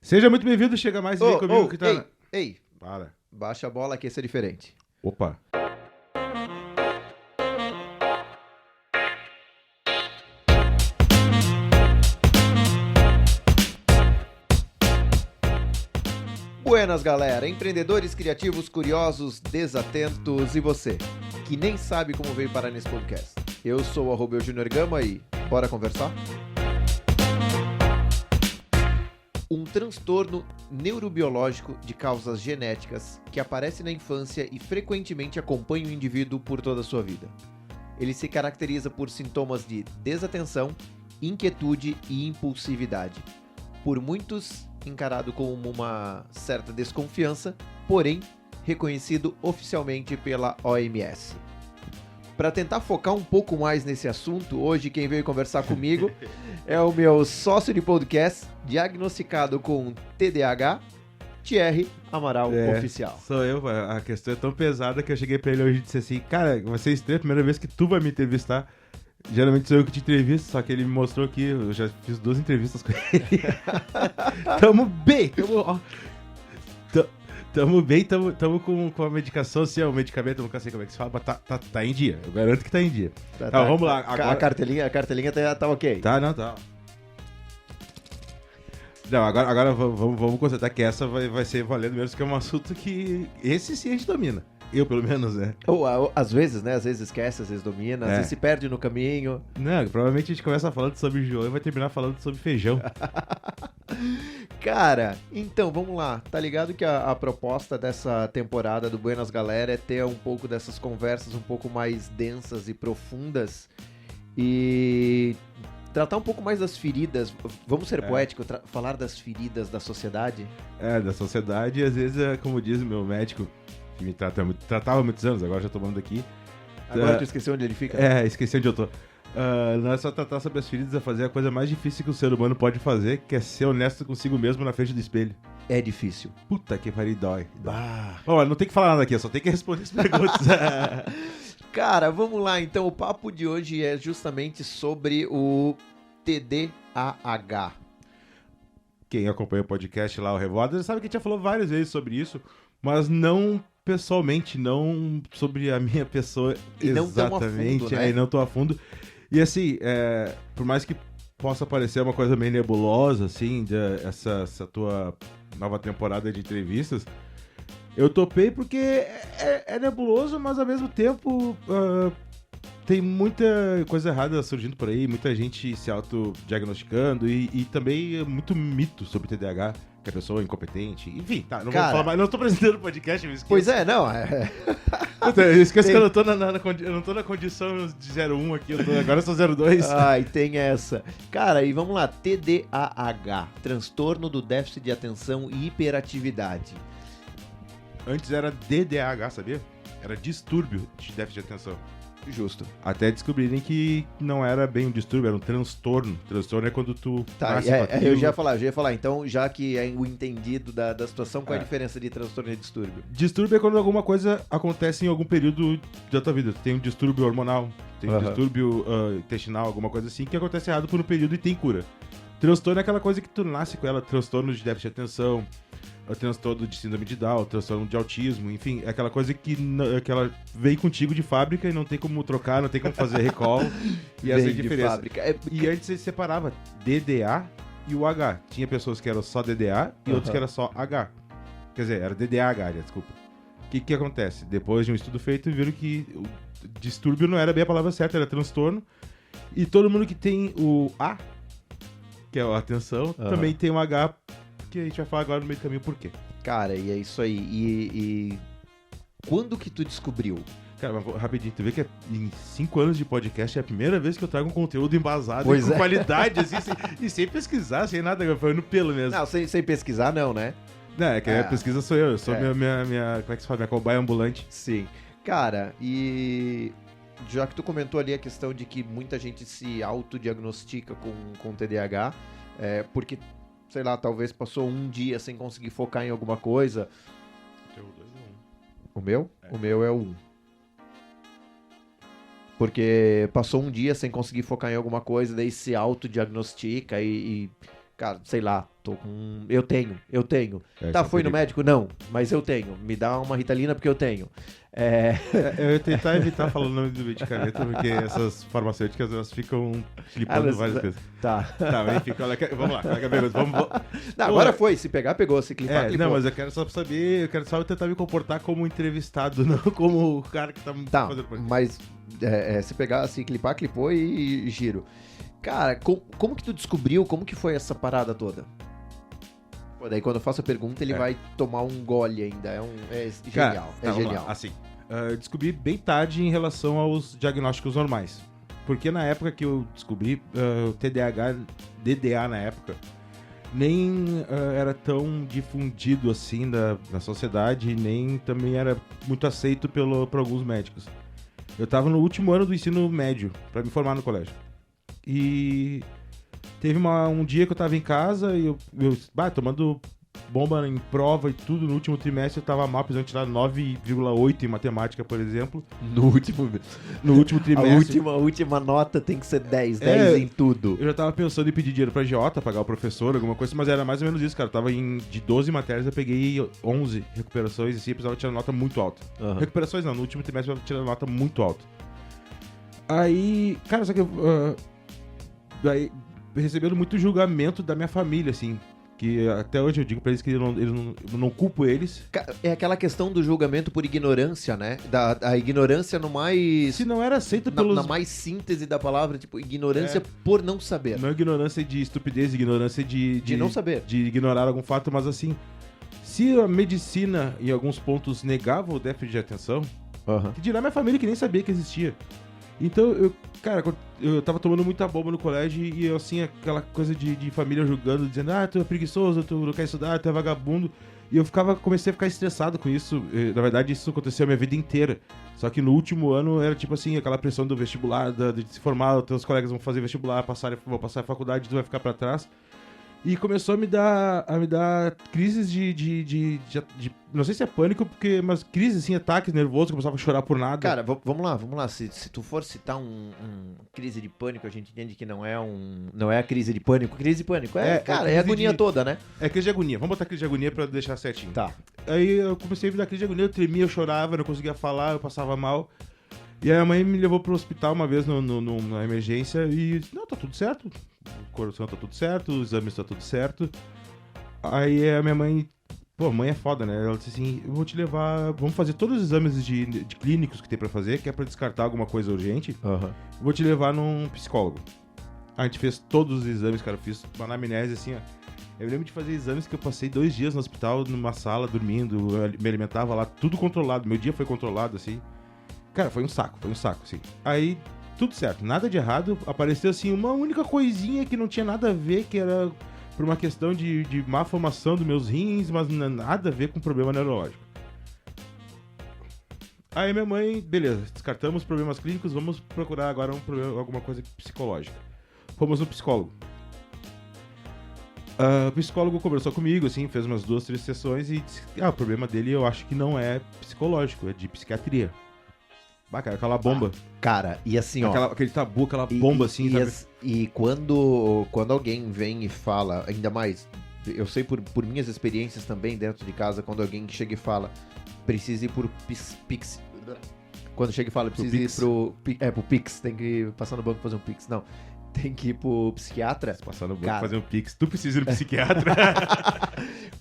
Seja muito bem-vindo, chega mais e vem comigo que tá... Ei, Para. baixa a bola que esse é diferente. Opa. Buenas, galera, empreendedores, criativos, curiosos, desatentos e você, que nem sabe como veio parar nesse podcast. Eu sou o @Junior Gama e bora conversar? Um transtorno neurobiológico de causas genéticas que aparece na infância e frequentemente acompanha o indivíduo por toda a sua vida. Ele se caracteriza por sintomas de desatenção, inquietude e impulsividade. Por muitos, encarado como uma certa desconfiança, porém reconhecido oficialmente pela OMS. Para tentar focar um pouco mais nesse assunto, hoje quem veio conversar comigo é o meu sócio de podcast, diagnosticado com TDAH, Thierry Amaral Oficial. Sou eu, a questão é tão pesada que eu cheguei pra ele hoje e disse assim, cara, vai ser estranho a primeira vez que tu vai me entrevistar. Geralmente sou eu que te entrevisto, só que ele me mostrou que eu já fiz 2 entrevistas com ele. Tamo bem, tamo com a medicação, assim, o medicamento, eu nunca sei como é que se fala, mas tá em dia, eu garanto que tá em dia. Tá, vamos lá. Agora... A cartelinha tá ok. Tá. Não, agora vamos constatar que essa vai ser valendo mesmo, que é um assunto que esse sim a gente domina. Eu, pelo menos, né? Ou às vezes, né? Às vezes esquece, às vezes domina, às vezes se perde no caminho. Não, provavelmente a gente começa falando sobre joão e vai terminar falando sobre feijão. Cara, então, vamos lá. Tá ligado que a proposta dessa temporada do Buenas Galera é ter um pouco dessas conversas um pouco mais densas e profundas e tratar um pouco mais das feridas. Vamos ser poéticos, falar das feridas da sociedade? Da sociedade, e às vezes, como diz o meu médico, que me tratava há muitos anos, agora já tô tomando aqui. Agora tu esqueceu onde ele fica? Esqueci onde eu tô. Não é só tratar sobre as feridas, é fazer a coisa mais difícil que o ser humano pode fazer, que é ser honesto consigo mesmo na frente do espelho. É difícil. Puta que pariu, dói. Bom, não tem que falar nada aqui, eu só tenho que responder as perguntas. Cara, vamos lá, então o papo de hoje é justamente sobre o TDAH. Quem acompanha o podcast lá, o Revoada, sabe que a gente já falou várias vezes sobre isso, mas não pessoalmente, não sobre a minha pessoa e exatamente, não tão a fundo, né? E não tão a fundo. E assim, por mais que possa parecer uma coisa meio nebulosa, assim, essa tua nova temporada de entrevistas, eu topei porque é nebuloso, mas ao mesmo tempo tem muita coisa errada surgindo por aí, muita gente se autodiagnosticando e também muito mito sobre TDAH. Que a pessoa é incompetente, enfim, tá, não vou falar mais, não tô apresentando o podcast, me esqueço. Pois é, não. Eu esqueço que eu não tô na condição de 01 aqui, agora eu sou 02. Ai, tem essa. Cara, e vamos lá, TDAH, transtorno do déficit de atenção e hiperatividade. Antes era DDAH, sabia? Era distúrbio de déficit de atenção. Justo. Até descobrirem que não era bem um distúrbio, era um transtorno. Transtorno é quando tu... Tá, eu já ia falar. Então, já que é o entendido da situação, qual é a diferença de transtorno e distúrbio? Distúrbio é quando alguma coisa acontece em algum período da tua vida. Tem um distúrbio hormonal, tem um distúrbio intestinal, alguma coisa assim, que acontece errado por um período e tem cura. Transtorno é aquela coisa que tu nasce com ela, transtorno de déficit de atenção, transtorno de síndrome de Down, transtorno de autismo, enfim, é aquela coisa que ela veio contigo de fábrica e não tem como trocar, não tem como fazer recall, e essa é a diferença. E antes você separava DDA e o H. Tinha pessoas que eram só DDA e outros que eram só H. Quer dizer, era DDAH, desculpa. O que acontece? Depois de um estudo feito, viram que o distúrbio não era bem a palavra certa, era transtorno, e todo mundo que tem o A, que é a atenção, também tem um H, que a gente vai falar agora no meio do caminho por quê. Cara, e é isso aí. E quando que tu descobriu? Cara, mas rapidinho, tu vê que em 5 anos de podcast é a primeira vez que eu trago um conteúdo embasado com qualidade, assim, sem pesquisar, sem nada, foi no pelo mesmo. Não, sem pesquisar não, né? Não, é que a pesquisa sou eu sou minha, como é que se fala, minha cobaia ambulante. Sim. Cara, e já que tu comentou ali a questão de que muita gente se autodiagnostica com TDAH, porque, sei lá, talvez passou um dia sem conseguir focar em alguma coisa. O teu 2 é 1. O meu? O meu é o 1. Porque passou um dia sem conseguir focar em alguma coisa, daí se autodiagnostica e, cara, sei lá, Eu tenho. Tá, foi no médico? Não, mas eu tenho. Me dá uma Ritalina porque eu tenho. Eu ia tentar evitar falar o nome do medicamento, porque essas farmacêuticas, elas ficam clipando várias vezes. Tá. Tá, enfim, vamos lá, vamos... Não, agora foi, se pegar, pegou, se clipar, clipou. Não, mas eu quero só saber, eu quero só tentar me comportar como entrevistado, não como o cara que tá fazendo... Mas se pegar, se clipar, clipou e giro. Cara, como que tu descobriu, como que foi essa parada toda? Pô, daí quando eu faço a pergunta, ele vai tomar um gole ainda, é genial, genial. Assim, eu descobri bem tarde em relação aos diagnósticos normais. Porque na época que eu descobri, o DDA na época, nem era tão difundido assim na sociedade, nem também era muito aceito por alguns médicos. Eu tava no último ano do ensino médio, pra me formar no colégio. E teve um dia que eu tava em casa e eu tomando bomba em prova e tudo, no último trimestre eu tava mal, precisando tirar 9,8 em matemática, por exemplo. No último trimestre. A última nota tem que ser 10 em tudo. Eu já tava pensando em pedir dinheiro pra agiota, pagar o professor, alguma coisa, mas era mais ou menos isso, cara. Eu tava de 12 matérias, eu peguei 11 recuperações e assim, eu precisava tirar nota muito alta. Uhum. Recuperações não, no último trimestre eu precisava tirar nota muito alta. Aí, cara, só que daí, recebendo muito julgamento da minha família, assim. Que até hoje eu digo pra eles que eu não culpo eles. É aquela questão do julgamento por ignorância, né? A ignorância no mais... Se não era aceito pelos... Na mais síntese da palavra, tipo, ignorância por não saber. Não ignorância de estupidez, ignorância de não saber. De ignorar algum fato, mas assim... Se a medicina, em alguns pontos, negava o déficit de atenção, que dirá minha família que nem sabia que existia. Então, eu tava tomando muita bomba no colégio e eu, assim, aquela coisa de família julgando, dizendo, tu é preguiçoso, tu não quer estudar, tu é vagabundo. E eu comecei a ficar estressado com isso. Na verdade, isso aconteceu a minha vida inteira. Só que no último ano era tipo assim, aquela pressão do vestibular, de se formar, os teus colegas vão fazer vestibular, vão passar a faculdade, tu vai ficar pra trás. E começou a me dar crises de não sei se é pânico, mas crises, assim, ataques nervosos, começava a chorar por nada. Cara, vamos lá. Se tu for citar crise de pânico, a gente entende que não é a crise de pânico. Crise de pânico é a agonia toda, né? É crise de agonia. Vamos botar crise de agonia pra deixar certinho. Tá. Aí eu comecei a me dar crise de agonia, eu tremia, eu chorava, eu não conseguia falar, eu passava mal. E aí a mãe me levou pro hospital uma vez na emergência e... Não, tá tudo certo. O coração tá tudo certo, os exames tá tudo certo. Aí a minha mãe... Pô, mãe é foda, né? Ela disse assim, eu vou te levar... Vamos fazer todos os exames de clínicos que tem pra fazer, que é pra descartar alguma coisa urgente. Vou te levar num psicólogo. A gente fez todos os exames, cara. Eu fiz uma anamnese, assim, ó. Eu lembro de fazer exames que eu passei 2 dias no hospital, numa sala, dormindo. Me alimentava lá, tudo controlado. Meu dia foi controlado, assim. Cara, foi um saco, assim. Aí, tudo certo, nada de errado. Apareceu, assim, uma única coisinha que não tinha nada a ver, que era por uma questão de má formação dos meus rins, mas nada a ver com problema neurológico. Aí minha mãe, beleza, descartamos problemas clínicos, vamos procurar agora alguma coisa psicológica. Fomos no psicólogo. O psicólogo conversou comigo, assim, fez umas 2, 3 sessões e disse que o problema dele eu acho que não é psicológico, é de psiquiatria. Cara, aquela bomba. Cara, e assim, aquele tabu, aquela bomba, assim, sabe? E quando alguém vem e fala, ainda mais, eu sei por minhas experiências também dentro de casa, quando alguém chega e fala, precisa ir pro Pix. Quando chega e fala, precisa ir pro Pix, tem que ir passar no banco fazer um Pix. Não, tem que ir pro psiquiatra. Se passar no banco fazer um Pix, tu precisa ir no psiquiatra.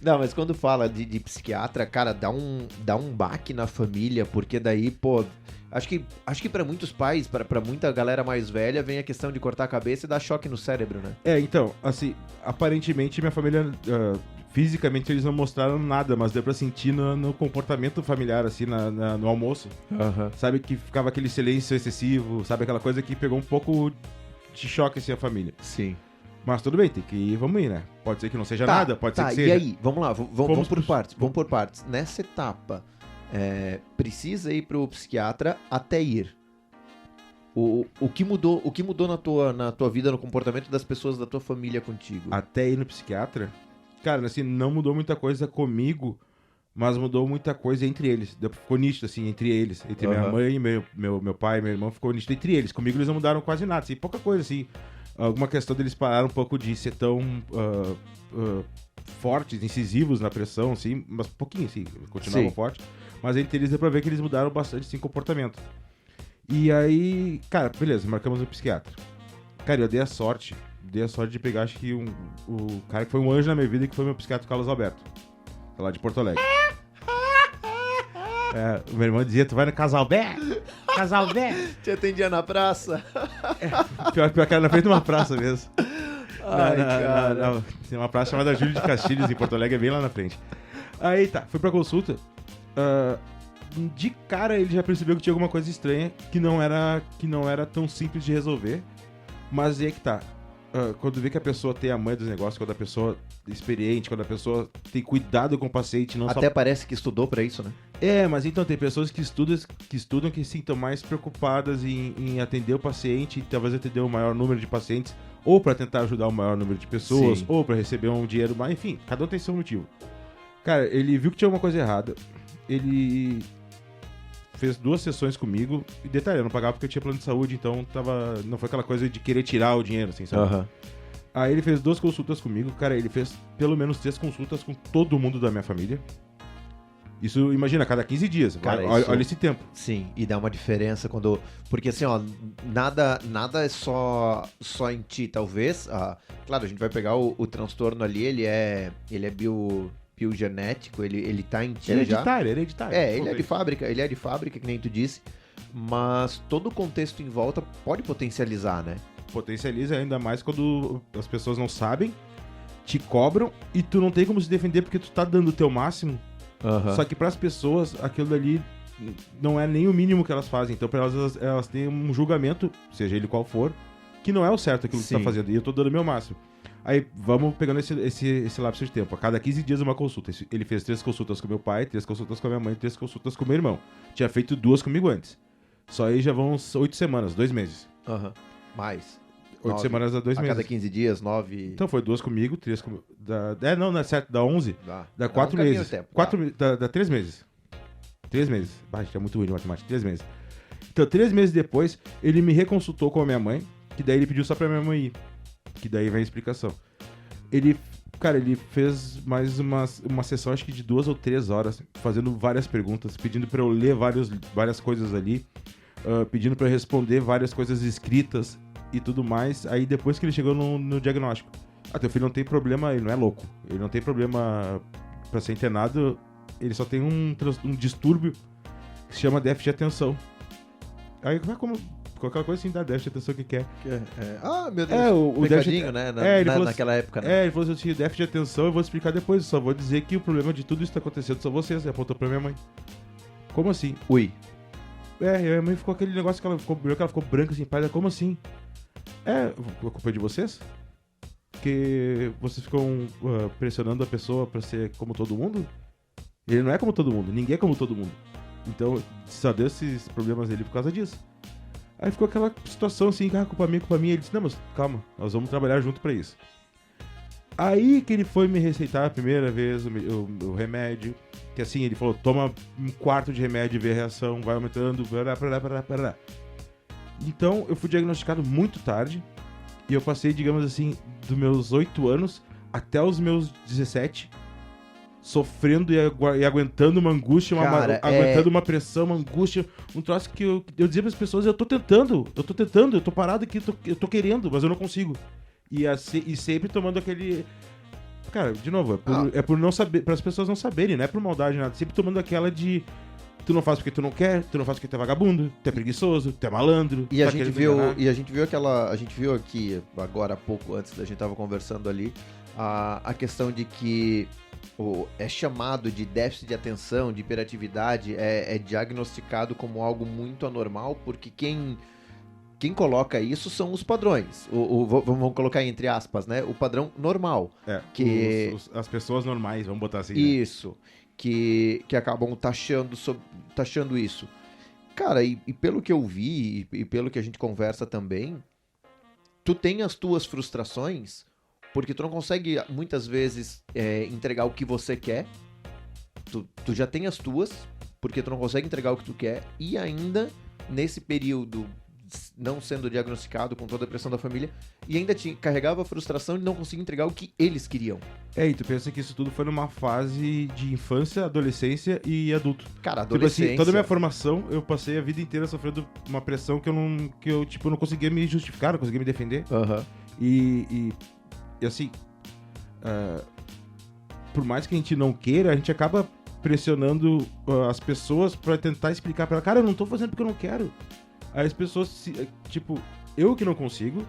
Não, mas quando fala de psiquiatra, cara, dá um baque na família, porque daí, pô... Acho que pra muitos pais, pra muita galera mais velha, vem a questão de cortar a cabeça e dar choque no cérebro, né? Então, assim, aparentemente minha família, fisicamente eles não mostraram nada, mas deu pra sentir no comportamento familiar, assim, no almoço. Sabe, que ficava aquele silêncio excessivo, sabe, aquela coisa que pegou um pouco de choque, assim, a família. Sim. Mas tudo bem, vamos ir, né? Pode ser que não seja nada, pode ser que seja. E aí? Vamos lá, vamos por partes. Vamos por partes. Nessa etapa... precisa ir pro psiquiatra até ir. O que mudou na tua vida, no comportamento das pessoas da tua família contigo? Até ir no psiquiatra? Cara, assim, não mudou muita coisa comigo, mas mudou muita coisa entre eles. Ficou nítido, assim, entre eles. Entre minha mãe, meu pai, meu irmão, ficou nítido entre eles. Comigo eles não mudaram quase nada, assim, pouca coisa, assim. alguma questão deles pararam um pouco de ser tão fortes, incisivos na pressão, assim, mas um pouquinho, assim, continuavam fortes. Mas a inteligência deu pra ver que eles mudaram bastante, assim, comportamento. E aí, cara, beleza, marcamos um psiquiatra. Cara, eu dei a sorte de pegar, acho que o cara que foi um anjo na minha vida, que foi meu psiquiatra Carlos Alberto, lá de Porto Alegre. O meu irmão dizia, tu vai no Casalbé? Casalbé? Te atendia na praça? Pior que era na frente de uma praça mesmo. Ai, cara. Tem uma praça chamada Júlio de Castilhos, em Porto Alegre, é bem lá na frente. Aí tá, fui pra consulta. De cara ele já percebeu que tinha alguma coisa estranha, que não era tão simples de resolver. Mas aí é que tá. Quando vê que a pessoa tem a manha dos negócios, quando a pessoa é experiente, quando a pessoa tem cuidado com o paciente, não Até parece que estudou pra isso, né? Mas então tem pessoas que estudam que sim, estão mais preocupadas em atender o paciente, talvez atender o maior número de pacientes, ou pra tentar ajudar o maior número de pessoas, Sim. ou pra receber um dinheiro mais, enfim, cada um tem seu motivo. Cara, ele viu que tinha alguma coisa errada, ele fez 2 sessões comigo, e detalhe, eu não pagava porque eu tinha plano de saúde, então não foi aquela coisa de querer tirar o dinheiro, assim, sabe? Aham. Aí ele fez 2 consultas comigo, cara, ele fez pelo menos 3 consultas com todo mundo da minha família. Isso, imagina, a cada 15 dias. Cara, olha esse tempo. Sim, e dá uma diferença quando... Porque assim, ó, nada é só em ti, talvez. Claro, a gente vai pegar o transtorno ali, ele é biogenético, ele tá em ti já. Hereditário. Ele é de fábrica, que nem tu disse. Mas todo o contexto em volta pode potencializar, né? Potencializa ainda mais quando as pessoas não sabem, te cobram e tu não tem como se defender porque tu tá dando o teu máximo. Só que pras pessoas, aquilo dali não é nem o mínimo que elas fazem. Então, pra elas têm um julgamento, seja ele qual for, que não é o certo aquilo que tu tá fazendo. E eu tô dando o meu máximo. Aí, vamos pegando esse lapso de tempo. A cada 15 dias uma consulta. Ele fez 3 consultas com meu pai, 3 consultas com a minha mãe, 3 consultas com meu irmão. Tinha feito 2 comigo antes. Só aí já vão 8 semanas, 2 meses. Mais. 8 semanas a 2 meses. A cada 15 dias, 9... Então foi 2 comigo, 3 comigo. Não é certo, dá 11. Dá 4 caminho meses. tempo, dá 3 meses. 3 meses. Gente, é muito ruim de matemática. 3 meses. Então, 3 meses depois, ele me reconsultou com a minha mãe, que daí ele pediu só pra minha mãe ir. Que daí vem a explicação. Ele fez mais uma sessão, acho que de 2 ou 3 horas, fazendo várias perguntas, pedindo pra eu ler várias coisas ali, pedindo pra eu responder várias coisas escritas e tudo mais. Aí depois que ele chegou no diagnóstico. Teu filho não tem problema, ele não é louco. Ele não tem problema pra ser internado, ele só tem um distúrbio que se chama déficit de atenção. Aí como qualquer coisa assim dá déficit de atenção que quer. Meu Deus, o pecadinho, déficit, né? Naquela época, né? Ele falou assim, o déficit de atenção eu vou explicar depois, eu só vou dizer que o problema de tudo isso que tá acontecendo são vocês. Ele apontou pra minha mãe. Como assim? Ui. E a minha mãe ficou aquele negócio que ela ficou branca assim, pai, como assim? A culpa é de vocês? Porque vocês ficam pressionando a pessoa pra ser como todo mundo? Ele não é como todo mundo, ninguém é como todo mundo. Então, só deu esses problemas dele por causa disso. Aí ficou aquela situação assim, culpa minha. Ele disse, não, mas calma, nós vamos trabalhar junto pra isso. Aí que ele foi me receitar a primeira vez o remédio, que assim, ele falou, toma 1/4 de remédio e vê a reação, vai aumentando, parará. Então, eu fui diagnosticado muito tarde, e eu passei, digamos assim, dos meus 8 anos até os meus 17, sofrendo e aguentando uma angústia, aguentando uma pressão, uma angústia, um troço que eu dizia para as pessoas, eu tô tentando, eu tô parado aqui, eu tô querendo, mas eu não consigo. E sempre tomando aquele... Cara, de novo, é por não saber, para as pessoas não saberem, não é por maldade, nada, sempre tomando aquela de... Tu não faz porque tu não quer, tu não faz porque tu é vagabundo, tu é preguiçoso, tu é malandro. E a gente viu aqui, agora há pouco, antes da gente tava conversando ali, a questão de que é chamado de déficit de atenção, de hiperatividade, é diagnosticado como algo muito anormal, porque quem coloca isso são os padrões. Vamos colocar entre aspas, né? O padrão normal. As pessoas normais, vamos botar assim. Isso. Né? Que acabam taxando isso. Cara, e pelo que eu vi, e pelo que a gente conversa também, tu tem as tuas frustrações, porque tu não consegue, muitas vezes, entregar o que você quer. Tu já tem as tuas, porque tu não consegue entregar o que tu quer, e ainda, nesse período não sendo diagnosticado, com toda a pressão da família, e ainda carregava a frustração de não conseguir entregar o que eles queriam. E tu pensa que isso tudo foi numa fase de infância, adolescência e adulto. Cara, adolescência... Tipo assim, toda a minha formação, eu passei a vida inteira sofrendo uma pressão que eu não conseguia me justificar, não conseguia me defender. E assim, por mais que a gente não queira, a gente acaba pressionando as pessoas pra tentar explicar pra ela, cara, eu não tô fazendo porque eu não quero. Aí as pessoas, tipo, eu que não consigo,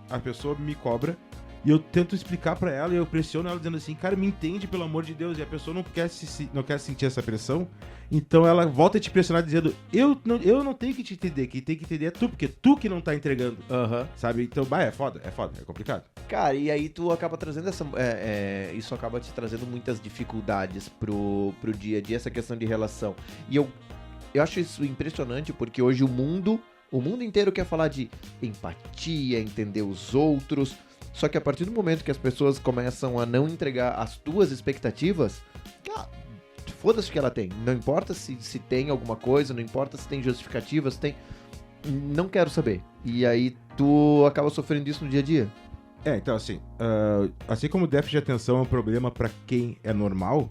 a pessoa me cobra, e eu tento explicar pra ela, e eu pressiono ela dizendo assim, cara, me entende, pelo amor de Deus, e a pessoa não quer sentir essa pressão, então ela volta a te pressionar dizendo, eu não tenho que te entender, quem tem que entender é tu, porque tu que não tá entregando, sabe? Então, é foda, é complicado. Cara, e aí tu acaba trazendo isso acaba te trazendo muitas dificuldades pro dia a dia, essa questão de relação. E eu acho isso impressionante, porque hoje o mundo inteiro quer falar de empatia, entender os outros, só que a partir do momento que as pessoas começam a não entregar as tuas expectativas, foda-se o que ela tem. Não importa se tem alguma coisa, não importa se tem justificativas, não quero saber. E aí tu acaba sofrendo isso no dia a dia. Então assim, assim como o déficit de atenção é um problema pra quem é normal,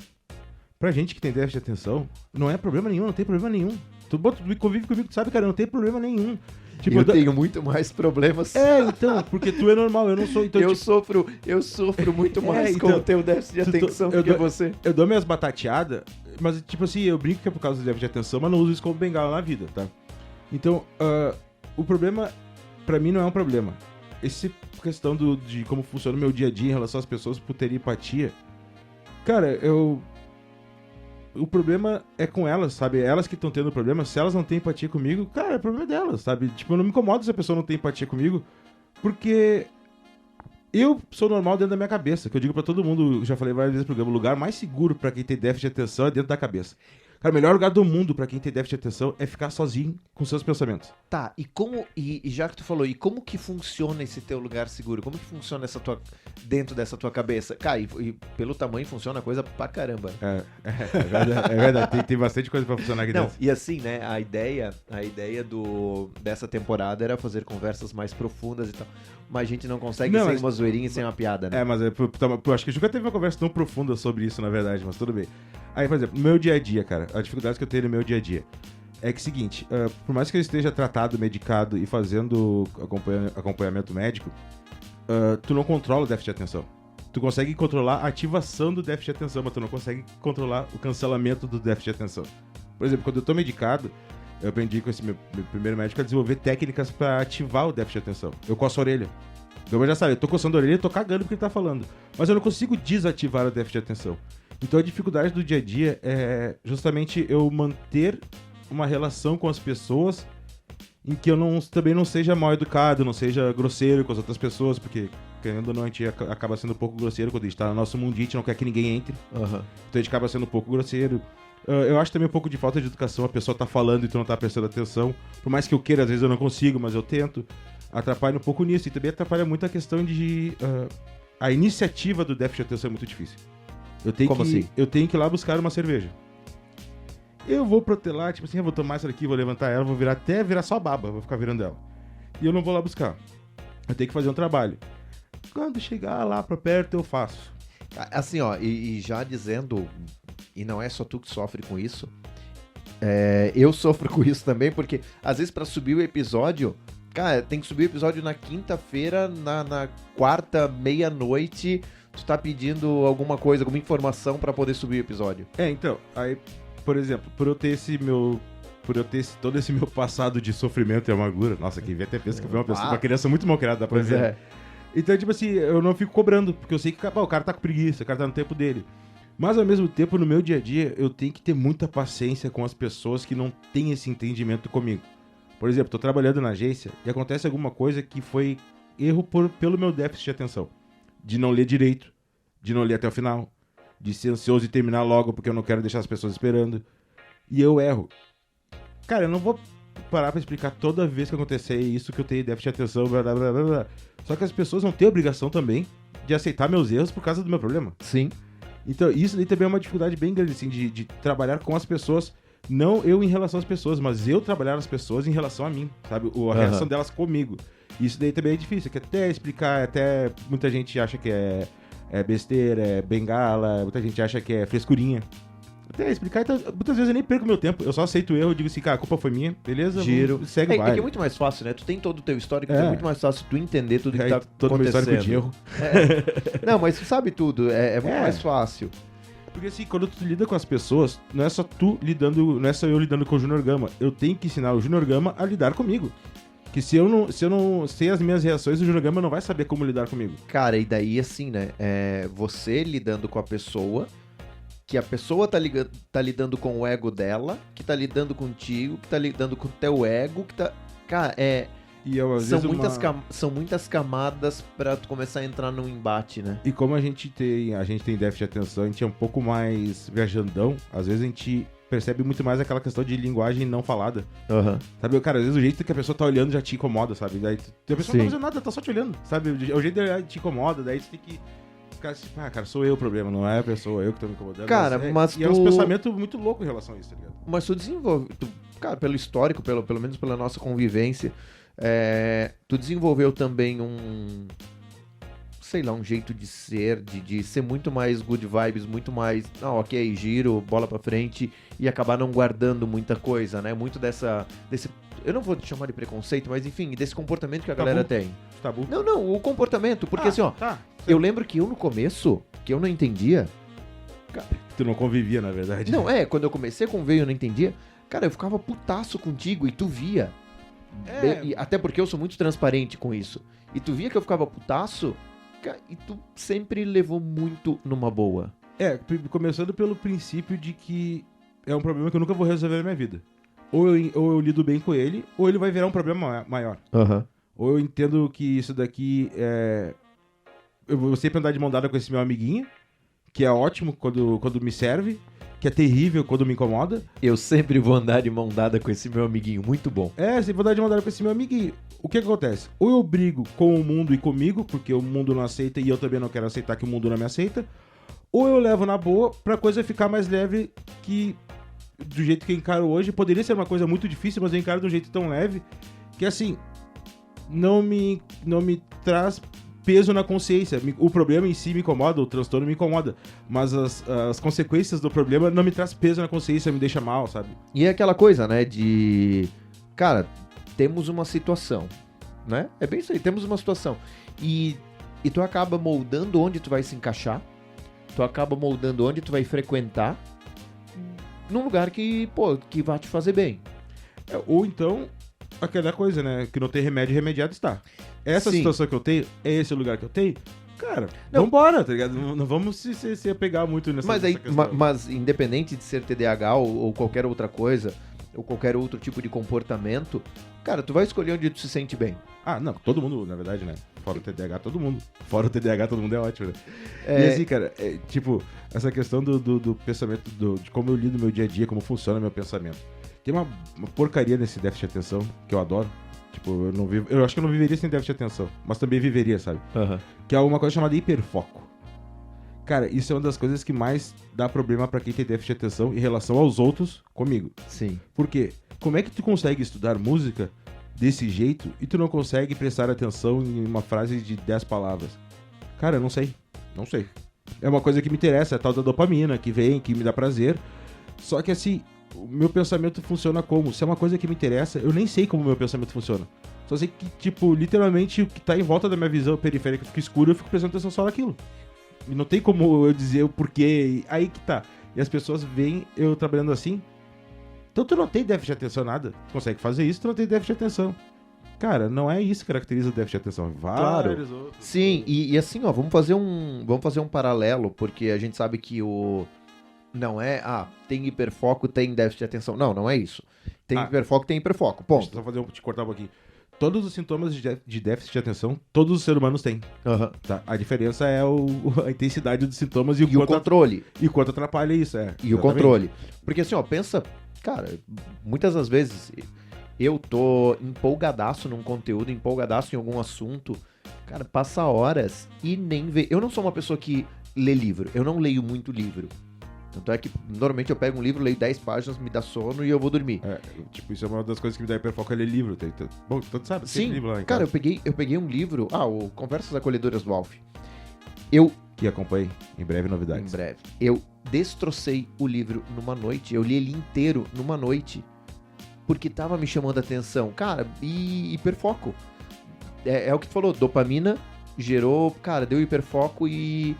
pra gente que tem déficit de atenção, não é problema nenhum, não tem problema nenhum. Tu convive comigo, tu sabe, cara, não tem problema nenhum. Tipo, eu tenho muito mais problemas. Então, porque tu é normal, eu não sou. Então, eu sofro muito mais com o teu déficit de atenção do que você. Eu dou minhas batateadas, mas tipo assim, eu brinco que é por causa do déficit de atenção, mas não uso isso como bengala na vida, tá? Então, o problema, pra mim, não é um problema. Essa questão de como funciona o meu dia a dia em relação às pessoas por ter empatia, cara, o problema é com elas, sabe? Elas que estão tendo problema, se elas não têm empatia comigo, cara, é problema delas, sabe? Tipo, eu não me incomodo se a pessoa não tem empatia comigo, porque eu sou normal dentro da minha cabeça, que eu digo pra todo mundo, já falei várias vezes no programa, o lugar mais seguro pra quem tem déficit de atenção é dentro da cabeça. Cara, o melhor lugar do mundo pra quem tem déficit de atenção é ficar sozinho com seus pensamentos. Tá, e já que tu falou, e como que funciona esse teu lugar seguro? Como que funciona dentro dessa tua cabeça? Cara, e pelo tamanho funciona coisa pra caramba. É verdade, tem bastante coisa pra funcionar aqui dentro. E assim, né, a ideia dessa temporada era fazer conversas mais profundas e tal, mas a gente não consegue sem uma zoeirinha e sem uma piada, né? Mas eu acho que a gente nunca teve uma conversa tão profunda sobre isso, na verdade, mas tudo bem. Aí, por exemplo, no meu dia a dia, cara, a dificuldade que eu tenho no meu dia a dia é que, seguinte, por mais que eu esteja tratado, medicado e fazendo acompanhamento médico, tu não controla o déficit de atenção. Tu consegue controlar a ativação do déficit de atenção, mas tu não consegue controlar o cancelamento do déficit de atenção. Por exemplo, quando eu tô medicado, eu aprendi com esse meu primeiro médico a desenvolver técnicas pra ativar o déficit de atenção. Eu coço a orelha. Eu já sabe, eu tô coçando a orelha e tô cagando porque ele tá falando. Mas eu não consigo desativar o déficit de atenção. Então a dificuldade do dia a dia é justamente eu manter uma relação com as pessoas em que eu também não seja mal educado, não seja grosseiro com as outras pessoas, porque, querendo ou não, a gente acaba sendo um pouco grosseiro quando a gente tá no nosso mundinho, a gente não quer que ninguém entre. Então a gente acaba sendo um pouco grosseiro. Eu acho também um pouco de falta de educação, a pessoa tá falando e tu não tá prestando atenção. Por mais que eu queira, às vezes eu não consigo, mas eu tento. Atrapalha um pouco nisso. E também atrapalha muito a questão de... a iniciativa do déficit de atenção é muito difícil. Assim? Eu tenho que ir lá buscar uma cerveja. Eu vou protelar, tipo assim, eu vou tomar essa daqui, vou levantar ela, vou até virar só baba, vou ficar virando ela. E eu não vou lá buscar. Eu tenho que fazer um trabalho. Quando chegar lá pra perto, eu faço. Assim, ó, e já dizendo, e não é só tu que sofre com isso, eu sofro com isso também, porque às vezes pra subir o episódio, cara, tem que subir o episódio na quinta-feira, na quarta, meia-noite, tu tá pedindo alguma coisa, alguma informação pra poder subir o episódio. Então, aí, por exemplo, por eu ter todo esse meu passado de sofrimento e amargura, nossa, quem vê até pensa que eu fui uma criança muito mal criada, dá pra ver. Então, tipo assim, eu não fico cobrando, porque eu sei que o cara tá com preguiça, o cara tá no tempo dele. Mas, ao mesmo tempo, no meu dia a dia, eu tenho que ter muita paciência com as pessoas que não têm esse entendimento comigo. Por exemplo, tô trabalhando na agência e acontece alguma coisa que foi erro pelo meu déficit de atenção. De não ler direito, de não ler até o final, de ser ansioso e terminar logo porque eu não quero deixar as pessoas esperando. E eu erro. Cara, eu não vou parar pra explicar toda vez que acontecer isso que eu tenho déficit de atenção, blá blá blá blá blá. Só que as pessoas não têm a obrigação também de aceitar meus erros por causa do meu problema. Sim. Então, isso daí também é uma dificuldade bem grande, assim, de trabalhar com as pessoas Não eu em relação às pessoas, mas eu trabalhar as pessoas em relação a mim, sabe? A reação delas comigo. Isso daí também é difícil, que até explicar, até muita gente acha que é besteira, é bengala, muita gente acha que é frescurinha. Até explicar, então, muitas vezes eu nem perco meu tempo, eu só aceito o erro, digo assim, cara, a culpa foi minha, beleza? Giro. Segue o baile. É que é muito mais fácil, né? Tu tem todo o teu histórico, é muito mais fácil tu entender tudo que tá todo acontecendo. Todo meu histórico de erro. Não, mas tu sabe tudo, é muito mais fácil. Porque assim, quando tu lida com as pessoas, não é só eu lidando com o Júnior Gama, eu tenho que ensinar o Júnior Gama a lidar comigo. Que se eu não sei as minhas reações, o Júnior Gama não vai saber como lidar comigo. Cara, e daí assim, né? Você lidando com a pessoa, que a pessoa tá lidando com o ego dela, que tá lidando contigo, que tá lidando com o teu ego, que tá... Cara, são muitas camadas pra tu começar a entrar num embate, né? E como a gente tem déficit de atenção, a gente é um pouco mais viajandão, às vezes a gente percebe muito mais aquela questão de linguagem não falada. Sabe, cara, às vezes o jeito que a pessoa tá olhando já te incomoda, sabe? Daí a pessoa não tá fazendo nada, tá só te olhando, sabe? O jeito dela te incomoda, daí você tem que ficar assim, cara, sou eu o problema, não é a pessoa, eu que tô me incomodando. Cara, e é um pensamento muito louco em relação a isso, tá ligado? Mas tu desenvolve, cara, pelo histórico, pelo menos pela nossa convivência, tu desenvolveu também um jeito de ser, de ser muito mais good vibes, muito mais, ok, giro, bola pra frente, e acabar não guardando muita coisa, né? Muito desse, eu não vou te chamar de preconceito, mas enfim, desse comportamento que a galera tem. Tabu? Não, o comportamento, porque eu lembro que eu no começo, que eu não entendia... Tu não convivia, na verdade. Não, quando eu comecei a conviver eu não entendia, cara, eu ficava putaço contigo e tu via. Até porque eu sou muito transparente com isso. E tu via que eu ficava putaço, e tu sempre levou muito numa boa. Começando pelo princípio de que é um problema que eu nunca vou resolver na minha vida. Ou eu lido bem com ele, ou ele vai virar um problema maior. Ou eu entendo que isso daqui eu vou sempre andar de mão dada com esse meu amiguinho, que é ótimo quando me serve, que é terrível quando me incomoda. Eu sempre vou andar de mão dada com esse meu amiguinho, muito bom. Sempre vou andar de mão dada com esse meu amiguinho. O que acontece? Ou eu brigo com o mundo e comigo, porque o mundo não aceita e eu também não quero aceitar que o mundo não me aceita, ou eu levo na boa pra coisa ficar mais leve, que do jeito que eu encaro hoje, poderia ser uma coisa muito difícil, mas eu encaro de um jeito tão leve, que assim, não me traz peso na consciência. O problema em si me incomoda, o transtorno me incomoda, mas as consequências do problema não me traz peso na consciência, me deixa mal, sabe? E é aquela coisa, né, cara, temos uma situação, né? É bem isso aí, temos uma situação. E tu acaba moldando onde tu vai se encaixar, tu acaba moldando onde tu vai frequentar, num lugar que vai te fazer bem. Ou então, aquela coisa, né, que não tem remédio, remediado está. Essa situação que eu tenho, é esse o lugar que eu tenho, cara, vambora, tá ligado? Não vamos se apegar muito nessa questão. Mas independente de ser TDAH ou qualquer outra coisa, ou qualquer outro tipo de comportamento, cara, tu vai escolher onde tu se sente bem. Não, todo mundo, na verdade, né? Fora o TDAH, todo mundo. Fora o TDAH, todo mundo é ótimo, né? E assim, cara, tipo, essa questão do pensamento, de como eu lido no meu dia a dia, como funciona meu pensamento. Tem uma porcaria nesse déficit de atenção, que eu adoro. Tipo, eu acho que eu não viveria sem déficit de atenção, mas também viveria, sabe? Que é uma coisa chamada hiperfoco. Cara, isso é uma das coisas que mais dá problema pra quem tem déficit de atenção em relação aos outros comigo. Sim. Por quê? Como é que tu consegue estudar música desse jeito e tu não consegue prestar atenção em uma frase de 10 palavras? Cara, eu não sei. Não sei. É uma coisa que me interessa, é a tal da dopamina, que vem, que me dá prazer. Só que assim, o meu pensamento funciona como? Se é uma coisa que me interessa, eu nem sei como o meu pensamento funciona. Só sei que, tipo, literalmente o que tá em volta da minha visão periférica fica escuro e eu fico prestando atenção só naquilo. E não tem como eu dizer o porquê. Aí que tá. E as pessoas veem eu trabalhando assim. Então tu não tem déficit de atenção nada. Tu consegue fazer isso, tu não tem déficit de atenção. Cara, não é isso que caracteriza o déficit de atenção. Claro. Outros. Sim, e assim, ó, vamos fazer um paralelo, porque a gente sabe que não é, tem hiperfoco, tem déficit de atenção. Não é isso. Tem hiperfoco, tem hiperfoco. Ponto. Deixa eu te cortar um pouquinho. Todos os sintomas de déficit de atenção, todos os seres humanos têm. Tá? A diferença é a intensidade dos sintomas e o controle. E o quanto atrapalha isso, E exatamente. O controle. Porque assim, ó, pensa, cara, muitas das vezes eu tô empolgadaço num conteúdo, empolgadaço em algum assunto, cara, passa horas e nem vê. Eu não sou uma pessoa que lê livro, eu não leio muito livro. Tanto é que, normalmente, eu pego um livro, leio 10 páginas, me dá sono e eu vou dormir. Tipo, isso é uma das coisas que me dá hiperfoco, é ler livro. Bom, tu sabe, tem Sim, livro lá em cara, casa. eu peguei um livro, o Conversas Acolhedoras do Alf. E acompanhe, em breve Em novidades. breve. Eu destrocei o livro numa noite, eu li ele inteiro numa noite, porque tava me chamando a atenção. Cara, e hiperfoco. É o que tu falou, dopamina gerou, cara, deu hiperfoco e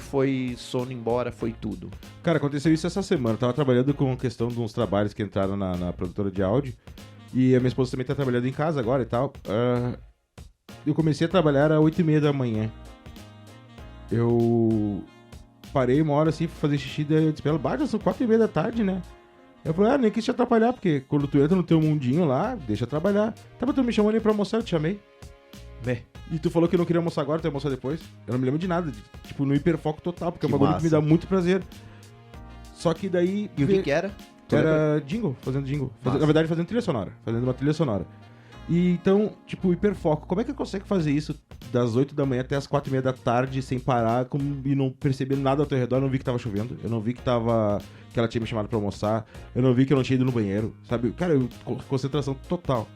foi sono embora, foi tudo. Cara, aconteceu isso essa semana. Eu tava trabalhando com questão de uns trabalhos que entraram na produtora de áudio. E a minha esposa também tá trabalhando em casa agora e tal. Eu comecei a trabalhar às 8h30 da manhã. Eu parei uma hora assim pra fazer xixi, daí eu disse pra ela, baixa, são 4h30 da tarde, né? Eu falei, nem quis te atrapalhar, porque quando tu entra no teu mundinho lá, deixa eu trabalhar. Tava tu me chamando aí pra almoçar, eu te chamei. E tu falou que não queria almoçar agora, tu ia almoçar depois. Eu não me lembro de nada, tipo, no hiperfoco total, porque é um bagulho que me dá muito prazer. Só que daí... E o que era? Era jingle, fazendo jingle. Na verdade, fazendo trilha sonora. Fazendo uma trilha sonora. E então, tipo, hiperfoco. Como é que consegue fazer isso das 8 da manhã até as 4h30 da tarde sem parar e não perceber nada ao teu redor? Eu não vi que tava chovendo. Eu não vi que ela tinha me chamado pra almoçar. Eu não vi que eu não tinha ido no banheiro. Sabe? Cara, concentração total.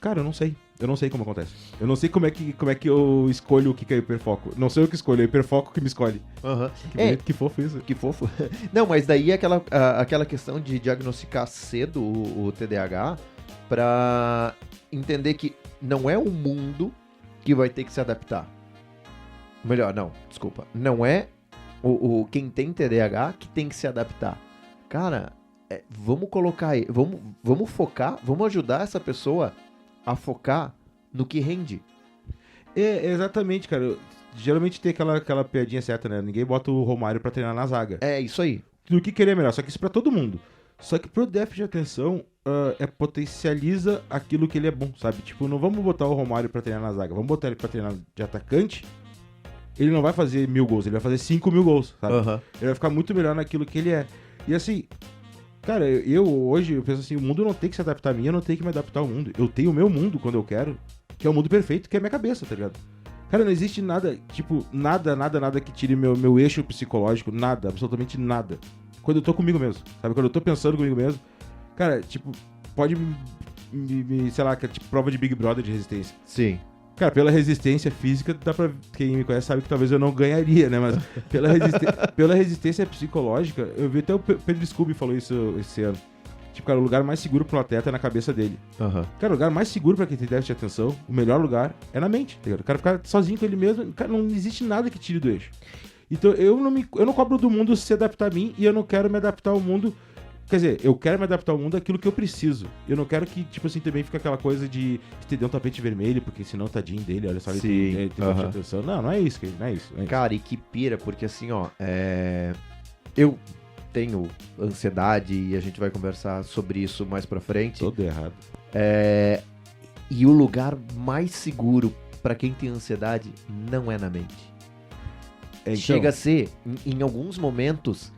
Cara, eu não sei. Eu não sei como acontece. Eu não sei como é que eu escolho o que é hiperfoco. Não sei eu que escolho, é hiperfoco que me escolhe. Uhum. Que fofo isso. Que fofo. Não, mas daí é aquela questão de diagnosticar cedo o TDAH pra entender que não é o mundo que vai ter que se adaptar. Melhor, não, desculpa. Não é quem tem TDAH que tem que se adaptar. Cara, vamos colocar aí, vamos focar, vamos ajudar essa pessoa a focar no que rende. Exatamente, cara. Geralmente tem aquela piadinha certa, né? Ninguém bota o Romário pra treinar na zaga. É isso aí. No que querer melhor, só que isso pra todo mundo. Só que pro déficit de atenção, potencializa aquilo que ele é bom, sabe? Tipo, não vamos botar o Romário pra treinar na zaga, vamos botar ele pra treinar de atacante. Ele não vai fazer 1000 gols, ele vai fazer 5.000 gols, sabe? Uhum. Ele vai ficar muito melhor naquilo que ele é. E assim, cara, hoje eu penso assim, o mundo não tem que se adaptar a mim, eu não tenho que me adaptar ao mundo. Eu tenho o meu mundo quando eu quero, que é o mundo perfeito, que é a minha cabeça, tá ligado? Cara, não existe nada, tipo, nada que tire meu eixo psicológico, nada, absolutamente nada. Quando eu tô comigo mesmo, sabe? Quando eu tô pensando comigo mesmo, cara, tipo, pode sei lá, que é tipo prova de Big Brother de resistência. Sim. Cara, pela resistência física, dá pra... Quem me conhece sabe que talvez eu não ganharia, né? Mas pela resistência psicológica, eu vi até o Pedro Scooby falou isso esse ano. Tipo, cara, o lugar mais seguro pro atleta é na cabeça dele. Uhum. Cara, o lugar mais seguro pra quem tem déficit de atenção, o melhor lugar é na mente, tá ligado? O cara ficar sozinho com ele mesmo, cara, não existe nada que tire do eixo. Então, eu não cobro do mundo se adaptar a mim e eu não quero me adaptar ao mundo... Quer dizer, eu quero me adaptar ao mundo àquilo que eu preciso. Eu não quero que, tipo assim, também fique aquela coisa de estender um tapete vermelho, porque senão o tadinho dele, olha só, ele tem déficit de atenção. Não é isso, não é isso. Cara, e que pira, porque assim, ó, eu tenho ansiedade e a gente vai conversar sobre isso mais pra frente. Todo errado. E o lugar mais seguro pra quem tem ansiedade não é na mente. Então, chega a ser, em alguns momentos,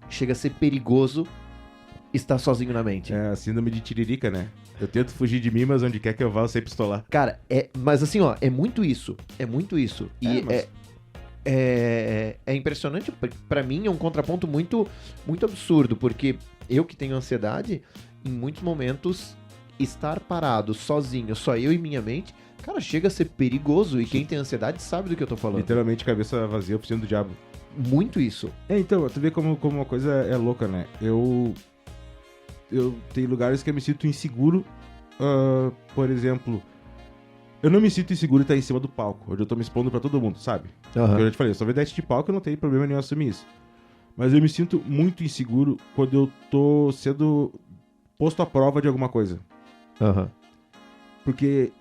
chega a ser perigoso estar sozinho na mente. É a síndrome de tiririca, né? Eu tento fugir de mim, mas onde quer que eu vá, eu sei pistolar. Cara, mas assim, ó, é muito isso. É muito isso. E é impressionante, pra mim é um contraponto muito, muito absurdo, porque eu que tenho ansiedade, em muitos momentos, estar parado, sozinho, só eu e minha mente, cara, chega a ser perigoso. E quem tem ansiedade sabe do que eu tô falando. Literalmente, cabeça vazia, oficina do diabo. Muito isso. Então, tu vê como uma coisa é louca, né? Eu tenho lugares que eu me sinto inseguro. Por exemplo, eu não me sinto inseguro em estar em cima do palco, onde eu tô me expondo pra todo mundo, sabe? Uhum. Eu já te falei, eu sou vedete de palco, eu não tenho problema nenhum em assumir isso. Mas eu me sinto muito inseguro quando eu tô sendo posto à prova de alguma coisa. Uhum. Porque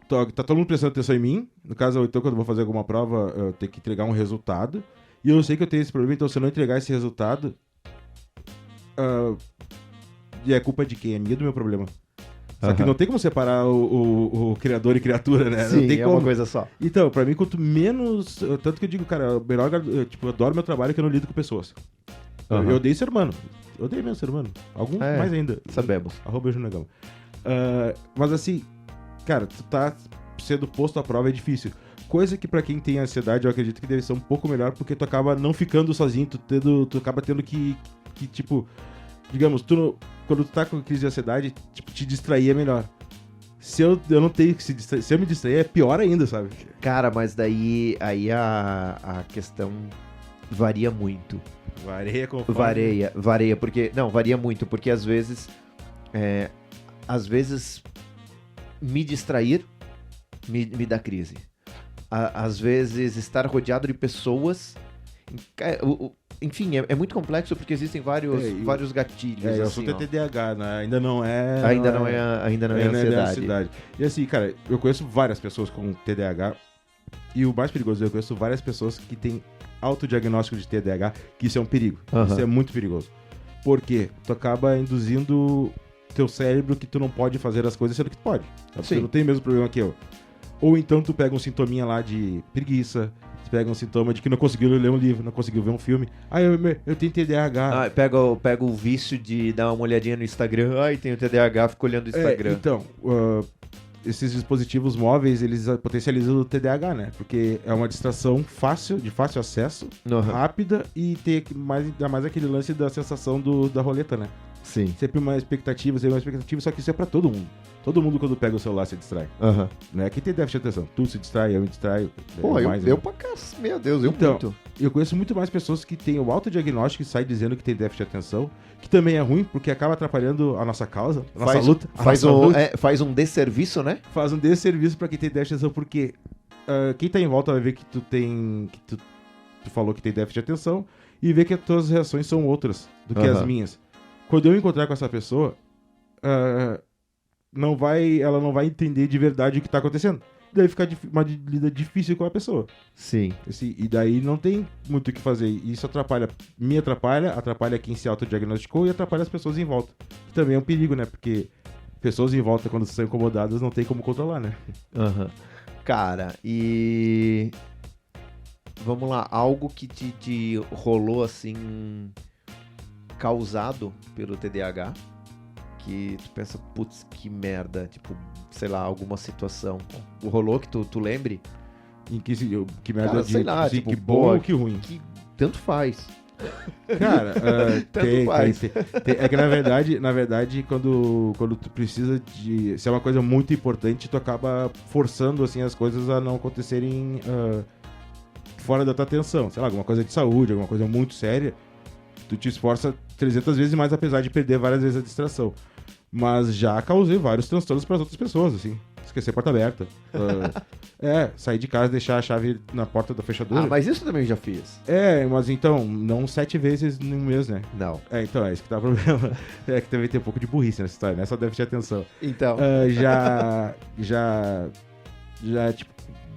tá todo mundo prestando atenção em mim. No caso, então, quando eu vou fazer alguma prova, eu tenho que entregar um resultado. E eu sei que eu tenho esse problema, então se eu não entregar esse resultado... E é culpa de quem? É minha, do meu problema. Só que não tem como separar o criador e criatura, né? Sim, não tem como. uma coisa só. Então, pra mim, quanto menos... Tanto que eu digo, cara, melhor, eu adoro meu trabalho que eu não lido com pessoas. Eu odeio ser humano. Eu odeio mesmo ser humano. Alguns mais ainda. Sabemos. @junegama. Mas assim, cara, tu tá sendo posto à prova é difícil. Coisa que pra quem tem ansiedade, eu acredito que deve ser um pouco melhor, porque tu acaba não ficando sozinho, tu acaba tendo que tipo, digamos, quando tu tá com crise de ansiedade, tipo, te distrair é melhor. Se eu não tenho que se distrair, se eu me distrair é pior ainda, sabe? Cara, mas daí aí a questão varia muito. Varia conforme... Varia, porque... Não, varia muito, porque às vezes me distrair me dá crise. Às vezes estar rodeado de pessoas... Enfim, é muito complexo porque existem vários gatilhos. O assim, assunto é TDAH, né? Ainda não é ansiedade. E assim, cara, eu conheço várias pessoas com TDAH. E o mais perigoso, eu conheço várias pessoas que têm autodiagnóstico de TDAH, que isso é um perigo. Isso é muito perigoso. Por quê? Tu acaba induzindo teu cérebro que tu não pode fazer as coisas sendo que tu pode. Você não tem o mesmo problema que eu. Ou então tu pega um sintominha lá de preguiça, tu pega um sintoma de que não conseguiu ler um livro, não conseguiu ver um filme. Eu tenho TDAH. Pega o vício de dar uma olhadinha no Instagram. Tenho TDAH, fico olhando o Instagram. Então, esses dispositivos móveis, eles potencializam o TDAH, né? Porque é uma distração de fácil acesso, rápida, e tem ainda mais aquele lance da sensação da roleta, né? Sim. Sempre uma expectativa, só que isso é pra todo mundo. Todo mundo, quando pega o celular, se distrai. Né? Quem tem déficit de atenção? Tu se distrai, eu me distraio. Pô, eu pra cá, meu Deus, muito. Eu conheço muito mais pessoas que têm o autodiagnóstico e saem dizendo que tem déficit de atenção, que também é ruim, porque acaba atrapalhando a nossa causa, a nossa luta. Faz um desserviço, né? Faz um desserviço pra quem tem déficit de atenção, porque quem tá em volta vai ver que tu falou que tem déficit de atenção e ver que as tuas reações são outras do que as minhas. Quando eu encontrar com essa pessoa, ela não vai entender de verdade o que tá acontecendo. Daí fica uma lida difícil com a pessoa. Sim. E daí não tem muito o que fazer. E isso me atrapalha quem se autodiagnosticou e atrapalha as pessoas em volta. Que também é um perigo, né? Porque pessoas em volta, quando são incomodadas, não tem como controlar, né? Cara, e... Vamos lá, algo que te rolou, assim, causado pelo TDAH, que tu pensa, putz, que merda, tipo, sei lá, alguma situação. Rolou que tu lembre? Em que merda, cara, sei lá, tipo, que bom ou que ruim? Que tanto faz. Cara, tanto faz. Tem. É que na verdade, quando tu precisa de... Se é uma coisa muito importante, tu acaba forçando, assim, as coisas a não acontecerem fora da tua atenção. Sei lá, alguma coisa de saúde, alguma coisa muito séria, tu te esforça 300 vezes mais, apesar de perder várias vezes a distração. Mas já causei vários transtornos para as outras pessoas, assim. Esquecer a porta aberta. Sair de casa e deixar a chave na porta da fechadura. Mas isso também já fiz. Mas então, não 7 vezes em um mês, né? Não. Então, é isso que tá o problema. É que também tem um pouco de burrice nessa história, né? Só deve ter atenção. Então. Tipo,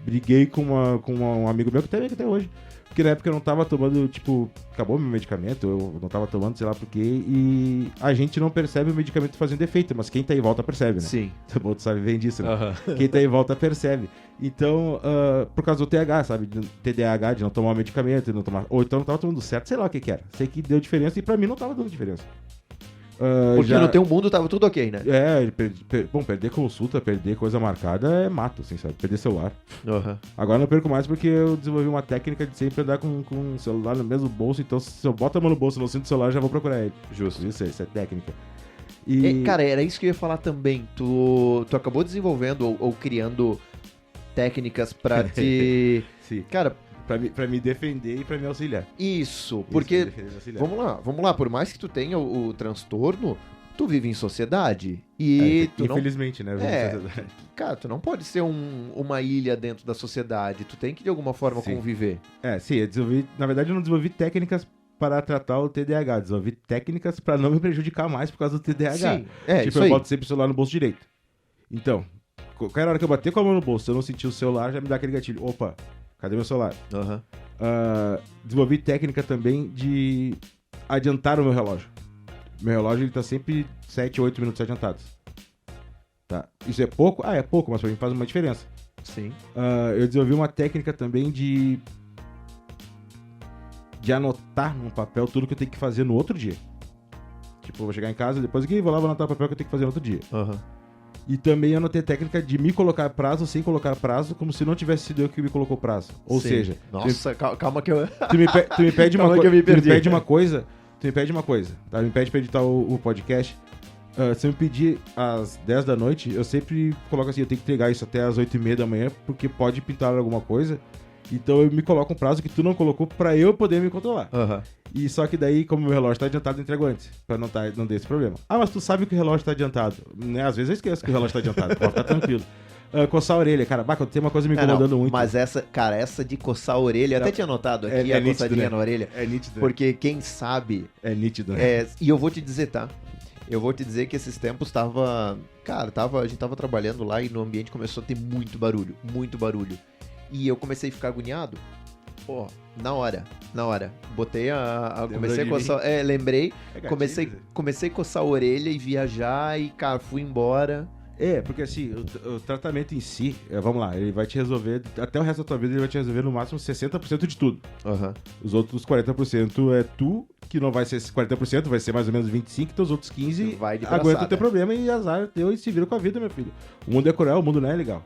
briguei com um amigo meu que tem até hoje. Porque na época eu não tava tomando, tipo, acabou meu medicamento, eu não tava tomando, sei lá por quê, e a gente não percebe o medicamento fazendo efeito, mas quem tá em volta percebe, né? Sim. Tu sabe bem disso, né? Quem tá em volta percebe. Então, por causa do TH, sabe? TDAH, de não tomar o medicamento, não tomar... Ou então não tava tomando certo, sei lá o que era. Sei que deu diferença e pra mim não tava dando diferença. Porque no teu mundo tava tudo ok, né? Perder consulta, perder coisa marcada é mato, assim, sabe? Perder celular. Agora não perco mais porque eu desenvolvi uma técnica de sempre andar com o celular no mesmo bolso, então se eu boto a mão no bolso e não sinto o celular, já vou procurar ele. Justo. Isso é técnica. Cara, era isso que eu ia falar também. Tu acabou desenvolvendo ou criando técnicas pra te... Sim. Cara... Pra me defender e pra me auxiliar. Isso, porque... Vamos lá, por mais que tu tenha o transtorno, tu vive em sociedade. E tu infelizmente, né? Cara, tu não pode ser uma ilha dentro da sociedade. Tu tem que, de alguma forma, conviver. Na verdade, eu não desenvolvi técnicas para tratar o TDAH. Desenvolvi técnicas pra não me prejudicar mais por causa do TDAH. Sim, tipo, eu boto sempre o celular no bolso direito. Então, qualquer hora que eu bater com a mão no bolso, se eu não sentir o celular, já me dá aquele gatilho. Opa, cadê meu celular? Desenvolvi técnica também de adiantar o meu relógio. Meu relógio ele tá sempre 7, 8 minutos adiantados. Tá? Isso é pouco? É pouco, mas pra mim faz uma diferença. Sim. Eu desenvolvi uma técnica também de anotar num papel tudo que eu tenho que fazer no outro dia. Tipo, eu vou chegar em casa, depois aqui vou lá, vou anotar o papel que eu tenho que fazer no outro dia. E também eu não tenho técnica de me colocar prazo sem colocar prazo, como se não tivesse sido eu que me colocou prazo. Ou Sim. seja... Nossa, calma que eu... Tu me pede Calma que eu me perdi. Tu me pede uma coisa, tá? Me pede pra editar o podcast. Se eu me pedir às 10 da noite, eu sempre coloco assim, eu tenho que entregar isso até às 8h30 da manhã, porque pode pintar alguma coisa. Então eu me coloco um prazo que tu não colocou pra eu poder me controlar. Aham. E só que daí, como o meu relógio tá adiantado, eu entrego antes, pra não ter esse problema. Ah, mas tu sabe que o relógio tá adiantado. Né? Às vezes eu esqueço que o relógio tá adiantado, pode ficar tranquilo. Coçar a orelha, cara, quando tem uma coisa me incomodando muito. Mas essa de coçar a orelha, eu até tinha notado aqui a nítido, coçadinha né? na orelha. É nítido. Porque quem sabe... É nítido, né? E eu vou te dizer, tá? Eu vou te dizer que esses tempos a gente tava trabalhando lá e no ambiente começou a ter muito barulho. E eu comecei a ficar agoniado. Pô, na hora. Botei comecei a coçar... lembrei. Comecei a coçar a orelha e viajar e, cara, fui embora. Porque assim, o tratamento em si, vamos lá, ele vai te resolver, até o resto da tua vida ele vai te resolver no máximo 60% de tudo. Uhum. Os outros 40% é tu, que não vai ser 40%, vai ser mais ou menos 25%, então os outros 15% aguenta o teu problema e azar teu e se vira com a vida, meu filho. O mundo é cruel, o mundo não é legal.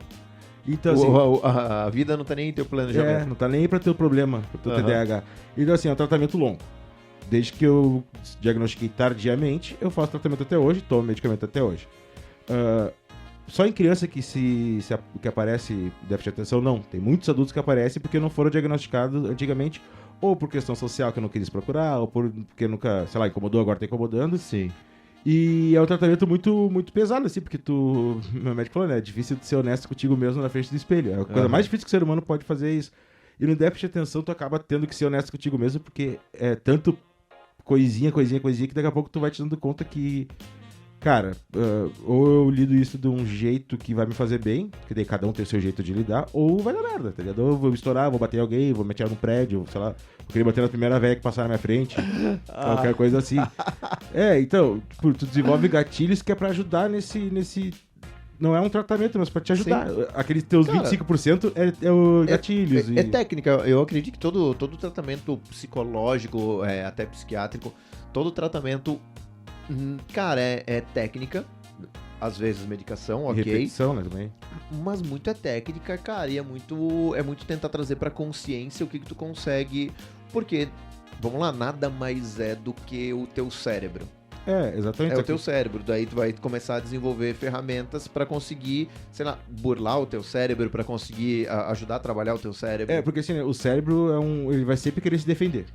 Então, assim, a vida não tá nem em teu planejamento. não tá nem aí pra teu problema, pro teu TDAH. Então, assim, é um tratamento longo. Desde que eu diagnostiquei tardiamente, eu faço tratamento até hoje, tomo medicamento até hoje. Só em criança que aparece déficit de atenção, não. Tem muitos adultos que aparecem porque não foram diagnosticados antigamente, ou por questão social que eu não quis procurar, ou porque nunca, sei lá, incomodou, agora tá incomodando. Sim. E é um tratamento muito, muito pesado, assim, porque meu médico falou, né, é difícil de ser honesto contigo mesmo na frente do espelho. É a coisa mais difícil que o ser humano pode fazer isso. E no déficit de atenção tu acaba tendo que ser honesto contigo mesmo, porque é tanto coisinha, que daqui a pouco tu vai te dando conta que... Cara, ou eu lido isso de um jeito que vai me fazer bem, porque daí cada um tem o seu jeito de lidar, ou vai dar merda, tá ligado? Ou eu vou estourar, vou bater em alguém, vou meter num prédio, sei lá, eu queria bater na primeira velha que passar na minha frente, qualquer coisa assim. Então, tu desenvolve gatilhos que é pra ajudar nesse... Não é um tratamento, mas pra te ajudar. Sim. Aqueles teus 25% é o gatilhos. É técnica. Eu acredito que todo tratamento psicológico, até psiquiátrico, todo tratamento... Cara, é técnica, às vezes medicação, ok. Repetição, né, também. Mas muito é técnica, cara, e é muito tentar trazer pra consciência o que tu consegue, porque, vamos lá, nada mais é do que o teu cérebro. Exatamente. É o teu cérebro, daí tu vai começar a desenvolver ferramentas pra conseguir, sei lá, burlar o teu cérebro, pra conseguir ajudar a trabalhar o teu cérebro. Porque assim, né, o cérebro ele vai sempre querer se defender.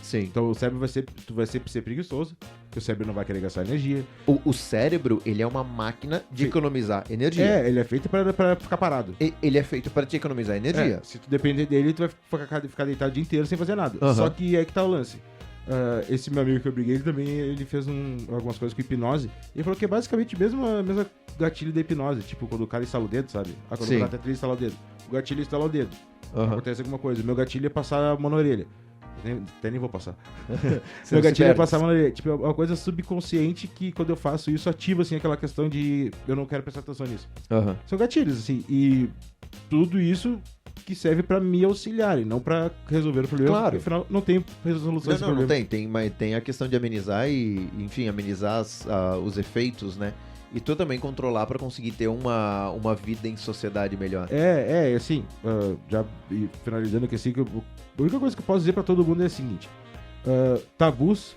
Sim. Então o cérebro tu vai sempre ser preguiçoso, porque o cérebro não vai querer gastar energia. O cérebro, ele é uma máquina de economizar energia. Ele é feito pra ficar parado. Ele é feito pra te economizar energia. Se tu depender dele, tu vai ficar deitado o dia inteiro sem fazer nada. Uhum. Só que é que tá o lance. Esse meu amigo que eu briguei, ele fez algumas coisas com hipnose. E ele falou que é basicamente o mesmo gatilho da hipnose. Tipo, quando o cara instala o dedo, sabe? Quando o cara tá instala o dedo. O gatilho instala o dedo. Acontece alguma coisa. O meu gatilho é passar a mão na orelha. Até nem vou passar. Meu gatilho é passar a mão na orelha. Tipo, é uma coisa subconsciente que quando eu faço isso, ativa, assim, aquela questão de eu não quero prestar atenção nisso. São gatilhos, assim. E tudo isso que serve pra me auxiliar e não pra resolver o problema. Claro. Porque afinal não tem resolução desse problema. Não tem, mas tem a questão de amenizar e, enfim, amenizar os efeitos, né? E tu também controlar pra conseguir ter uma vida em sociedade melhor. Assim, já finalizando aqui, assim, a única coisa que eu posso dizer pra todo mundo é a seguinte: tabus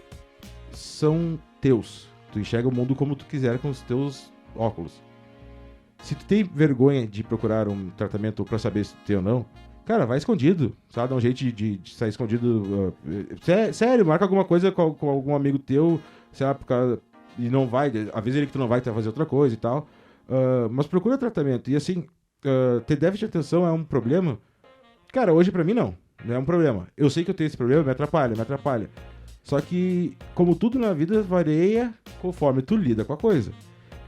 são teus. Tu enxerga o mundo como tu quiser com os teus óculos. Se tu tem vergonha de procurar um tratamento pra saber se tu tem ou não, cara, vai escondido, sabe? Dá um jeito de sair escondido. Sério, marca alguma coisa com algum amigo teu, sei lá, e não vai, avisa ele que tu não vai fazer outra coisa e tal. Mas procura tratamento. E assim, ter déficit de atenção é um problema? Cara, hoje pra mim não é um problema. Eu sei que eu tenho esse problema, me atrapalha. Só que, como tudo na vida, varia conforme tu lida com a coisa.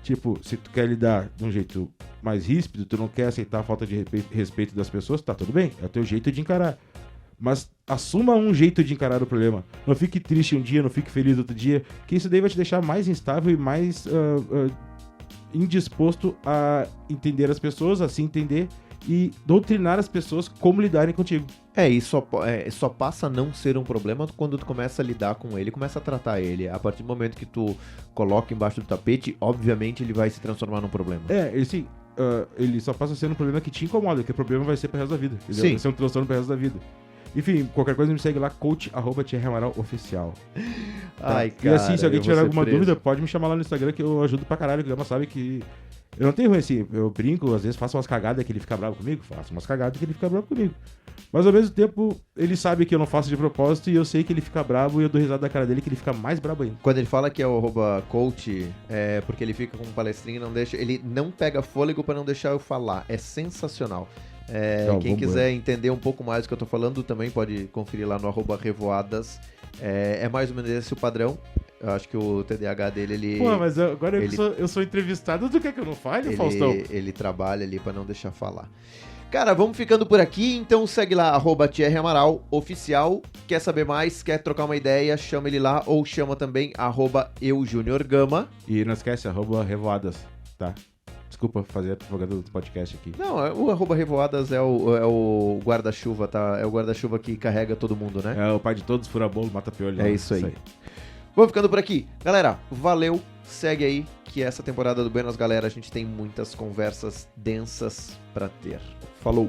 Tipo, se tu quer lidar de um jeito mais ríspido, tu não quer aceitar a falta de respeito das pessoas, tá tudo bem, é o teu jeito de encarar. Mas assuma um jeito de encarar o problema. Não fique triste um dia, não fique feliz outro dia, que isso daí vai te deixar mais instável e mais indisposto a entender as pessoas, a se entender e doutrinar as pessoas como lidarem contigo. E só passa a não ser um problema quando tu começa a lidar com ele, começa a tratar ele. A partir do momento que tu coloca embaixo do tapete, obviamente ele vai se transformar num problema. Ele só passa a ser um problema que te incomoda, que o problema vai ser pro resto da vida. Entendeu? Sim. Vai ser um transtorno pro resto da vida. Enfim, qualquer coisa me segue lá, coach@thierryamaral_oficial. Ai, E cara, assim, se alguém eu tiver vou ser alguma preso. dúvida, pode me chamar lá no Instagram que eu ajudo pra caralho. O Gama sabe que eu não tenho ruim assim. Eu brinco, às vezes faço umas cagadas que ele fica bravo comigo. Faço umas cagadas que ele fica bravo comigo. Mas ao mesmo tempo, ele sabe que eu não faço de propósito e eu sei que ele fica bravo e eu dou risada da cara dele que ele fica mais brabo ainda. Quando ele fala que é o @coach, é porque ele fica com um palestrinho e não deixa. Ele não pega fôlego pra não deixar eu falar. É sensacional. Quem quiser entender um pouco mais do que eu tô falando, também pode conferir lá no @revoadas. É mais ou menos esse o padrão. Eu acho que o TDAH dele, ele... Pô, mas agora eu sou entrevistado, tu quer que eu não fale, Faustão? Ele trabalha ali pra não deixar falar. Cara, vamos ficando por aqui, então segue lá, @thierryamaral_oficial. Quer saber mais, quer trocar uma ideia, chama ele lá, ou chama também @eujuniorgama. E não esquece, @revoadas, tá? Desculpa fazer a propaganda do podcast aqui. Não, o @revoadas é o guarda-chuva, tá? É o guarda-chuva que carrega todo mundo, né? É o pai de todos, fura bolo, mata piolho. É isso aí. Vamos ficando por aqui. Galera, valeu, segue aí, que essa temporada do Buenas Galera a gente tem muitas conversas densas pra ter. Falou!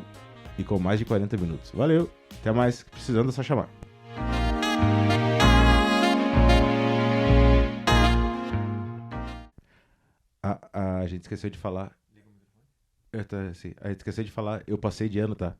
E com mais de 40 minutos. Valeu, até mais, precisando é só chamar. A gente esqueceu de falar. A gente esqueceu de falar, eu passei de ano, tá?